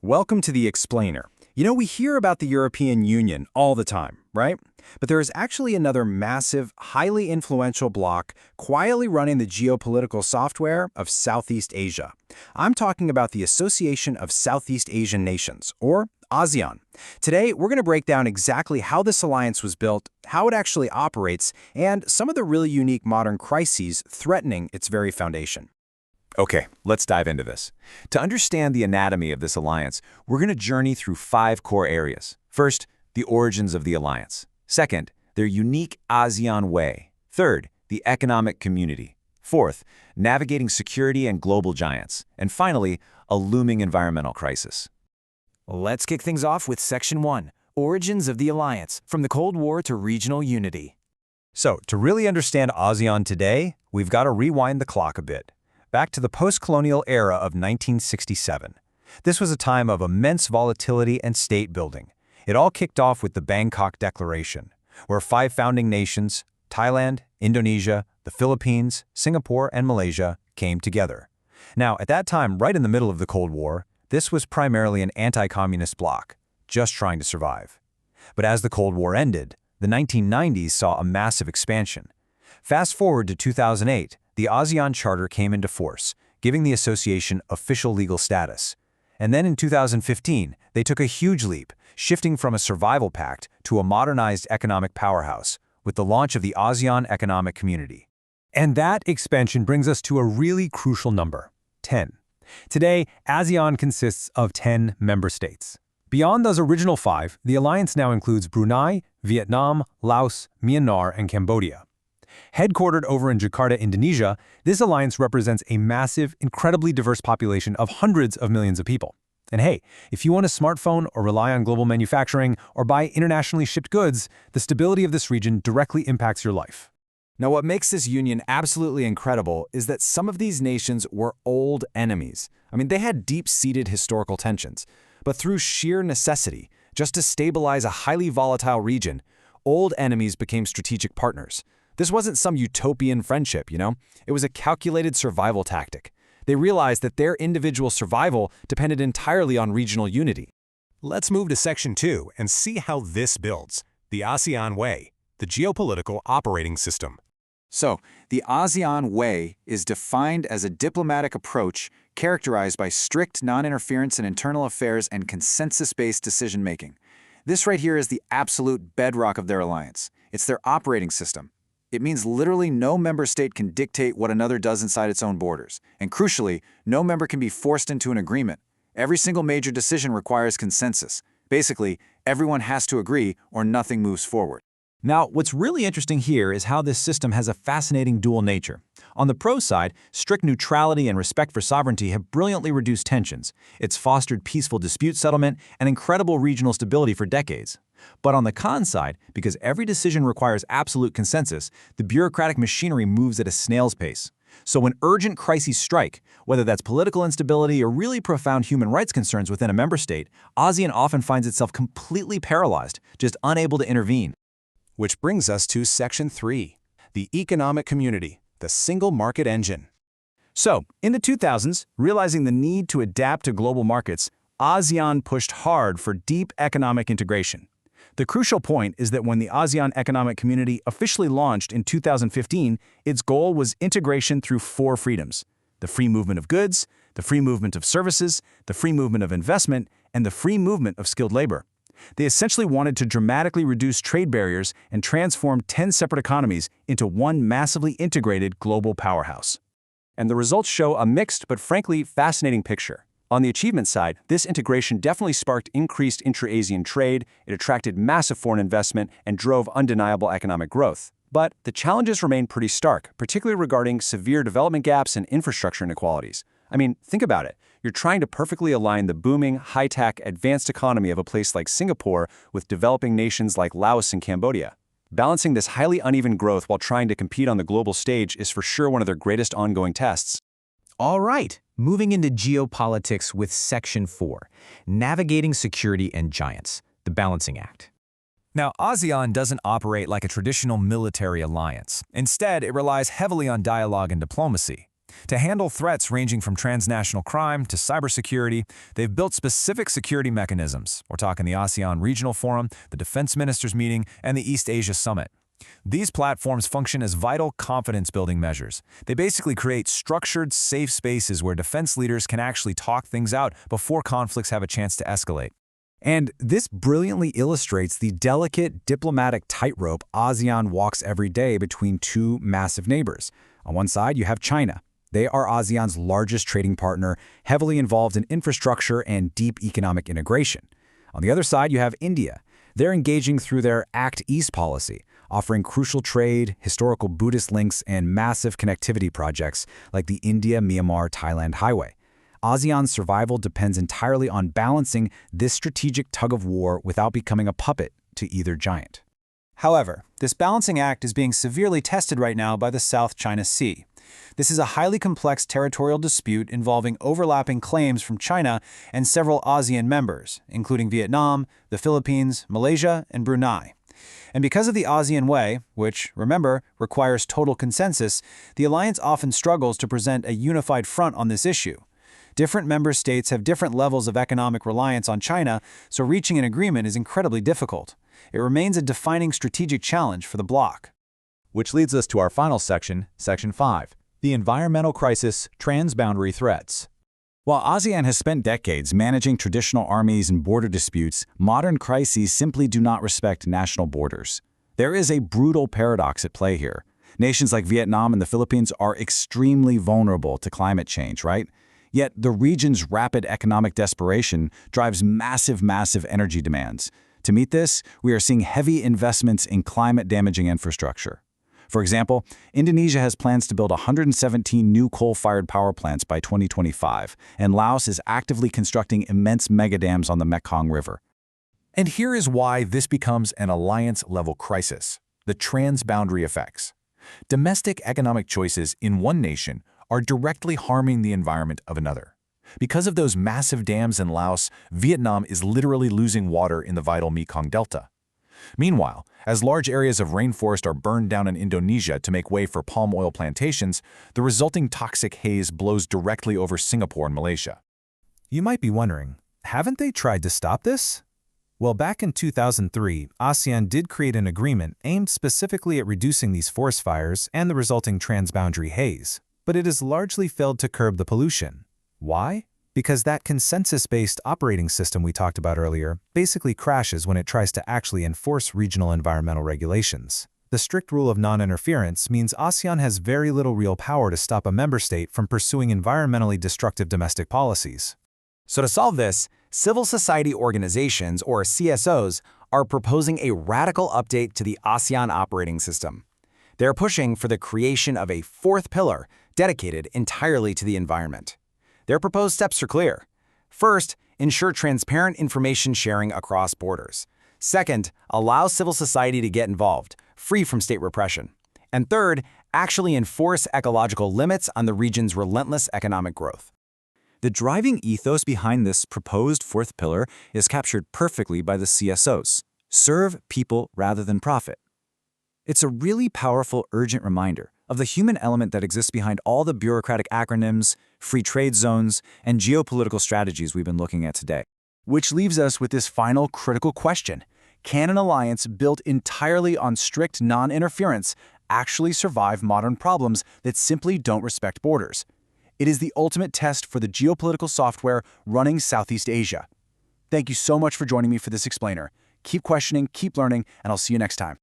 Welcome to the Explainer. We hear about the European Union all the time, right? But there is actually another massive, highly influential bloc quietly running the geopolitical software of Southeast Asia. I'm talking about the Association of Southeast Asian Nations, or ASEAN. Today, we're going to break down exactly how this alliance was built, how it actually operates, and some of the really unique modern crises threatening its very foundation. Okay, let's dive into this. To understand the anatomy of this alliance, we're going to journey through 5 core areas. First, the origins of the alliance. Second, their unique ASEAN way. Third, the economic community. Fourth, navigating security and global giants. And finally, a looming environmental crisis. Let's kick things off with Section 1, Origins of the Alliance, from the Cold War to Regional Unity. So, to really understand ASEAN today, we've got to rewind the clock a bit. Back to the post-colonial era of 1967. This was a time of immense volatility and state building. It all kicked off with the Bangkok Declaration, where 5 founding nations, Thailand, Indonesia, the Philippines, Singapore, and Malaysia, came together. Now, at that time, right in the middle of the Cold War, this was primarily an anti-communist bloc, just trying to survive. But as the Cold War ended, the 1990s saw a massive expansion. Fast forward to 2008, the ASEAN Charter came into force, giving the association official legal status. And then in 2015, they took a huge leap, shifting from a survival pact to a modernized economic powerhouse, with the launch of the ASEAN Economic Community. And that expansion brings us to a really crucial number, 10. Today, ASEAN consists of 10 member states. Beyond those original 5, the alliance now includes Brunei, Vietnam, Laos, Myanmar, and Cambodia. Headquartered over in Jakarta, Indonesia, this alliance represents a massive, incredibly diverse population of hundreds of millions of people. And hey, if you own a smartphone or rely on global manufacturing or buy internationally shipped goods, the stability of this region directly impacts your life. Now, what makes this union absolutely incredible is that some of these nations were old enemies. They had deep-seated historical tensions. But through sheer necessity, just to stabilize a highly volatile region, old enemies became strategic partners. This wasn't some utopian friendship, It was a calculated survival tactic. They realized that their individual survival depended entirely on regional unity. Let's move to Section 2 and see how this builds. The ASEAN Way, the geopolitical operating system. So, the ASEAN Way is defined as a diplomatic approach characterized by strict non-interference in internal affairs and consensus-based decision-making. This right here is the absolute bedrock of their alliance. It's their operating system. It means literally no member state can dictate what another does inside its own borders. And crucially, no member can be forced into an agreement. Every single major decision requires consensus. Basically, everyone has to agree or nothing moves forward. Now, what's really interesting here is how this system has a fascinating dual nature. On the pro side, strict neutrality and respect for sovereignty have brilliantly reduced tensions. It's fostered peaceful dispute settlement and incredible regional stability for decades. But on the con side, because every decision requires absolute consensus, the bureaucratic machinery moves at a snail's pace. So when urgent crises strike, whether that's political instability or really profound human rights concerns within a member state, ASEAN often finds itself completely paralyzed, just unable to intervene. Which brings us to Section 3, the economic community, the single market engine. So, in the 2000s, realizing the need to adapt to global markets, ASEAN pushed hard for deep economic integration. The crucial point is that when the ASEAN Economic Community officially launched in 2015, its goal was integration through 4 freedoms: the free movement of goods, the free movement of services, the free movement of investment, and the free movement of skilled labor. They essentially wanted to dramatically reduce trade barriers and transform 10 separate economies into one massively integrated global powerhouse. And the results show a mixed but frankly fascinating picture. On the achievement side, this integration definitely sparked increased intra-ASEAN trade, it attracted massive foreign investment, and drove undeniable economic growth. But the challenges remain pretty stark, particularly regarding severe development gaps and infrastructure inequalities. Think about it. You're trying to perfectly align the booming, high-tech, advanced economy of a place like Singapore with developing nations like Laos and Cambodia. Balancing this highly uneven growth while trying to compete on the global stage is for sure one of their greatest ongoing tests. All right, moving into geopolitics with Section 4, Navigating Security and Giants, the Balancing Act. Now, ASEAN doesn't operate like a traditional military alliance. Instead, it relies heavily on dialogue and diplomacy. To handle threats ranging from transnational crime to cybersecurity, they've built specific security mechanisms. We're talking the ASEAN Regional Forum, the Defense Ministers Meeting, and the East Asia Summit. These platforms function as vital confidence-building measures. They basically create structured, safe spaces where defense leaders can actually talk things out before conflicts have a chance to escalate. And this brilliantly illustrates the delicate diplomatic tightrope ASEAN walks every day between two massive neighbors. On one side, you have China. They are ASEAN's largest trading partner, heavily involved in infrastructure and deep economic integration. On the other side, you have India. They're engaging through their Act East policy, offering crucial trade, historical Buddhist links, and massive connectivity projects like the India-Myanmar-Thailand highway. ASEAN's survival depends entirely on balancing this strategic tug-of-war without becoming a puppet to either giant. However, this balancing act is being severely tested right now by the South China Sea. This is a highly complex territorial dispute involving overlapping claims from China and several ASEAN members, including Vietnam, the Philippines, Malaysia, and Brunei. And because of the ASEAN way, which, remember, requires total consensus, the alliance often struggles to present a unified front on this issue. Different member states have different levels of economic reliance on China, so reaching an agreement is incredibly difficult. It remains a defining strategic challenge for the bloc. Which leads us to our final section, Section 5, the environmental crisis, transboundary threats. While ASEAN has spent decades managing traditional armies and border disputes, modern crises simply do not respect national borders. There is a brutal paradox at play here. Nations like Vietnam and the Philippines are extremely vulnerable to climate change, right? Yet the region's rapid economic desperation drives massive energy demands. To meet this, we are seeing heavy investments in climate-damaging infrastructure. For example, Indonesia has plans to build 117 new coal-fired power plants by 2025, and Laos is actively constructing immense megadams on the Mekong River. And here is why this becomes an alliance-level crisis: the transboundary effects. Domestic economic choices in one nation are directly harming the environment of another. Because of those massive dams in Laos, Vietnam is literally losing water in the vital Mekong Delta. Meanwhile, as large areas of rainforest are burned down in Indonesia to make way for palm oil plantations, the resulting toxic haze blows directly over Singapore and Malaysia. You might be wondering, haven't they tried to stop this? Well, back in 2003, ASEAN did create an agreement aimed specifically at reducing these forest fires and the resulting transboundary haze, but it has largely failed to curb the pollution. Why? Because that consensus-based operating system we talked about earlier basically crashes when it tries to actually enforce regional environmental regulations. The strict rule of non-interference means ASEAN has very little real power to stop a member state from pursuing environmentally destructive domestic policies. So to solve this, civil society organizations, or CSOs, are proposing a radical update to the ASEAN operating system. They're pushing for the creation of a fourth pillar dedicated entirely to the environment. Their proposed steps are clear. First, ensure transparent information sharing across borders. Second, allow civil society to get involved, free from state repression. And third, actually enforce ecological limits on the region's relentless economic growth. The driving ethos behind this proposed fourth pillar is captured perfectly by the CSOs: serve people rather than profit. It's a really powerful, urgent reminder of the human element that exists behind all the bureaucratic acronyms, free trade zones, and geopolitical strategies we've been looking at today. Which leaves us with this final critical question: can an alliance built entirely on strict non-interference actually survive modern problems that simply don't respect borders? It is the ultimate test for the geopolitical software running Southeast Asia. Thank you so much for joining me for this explainer. Keep questioning, keep learning, and I'll see you next time.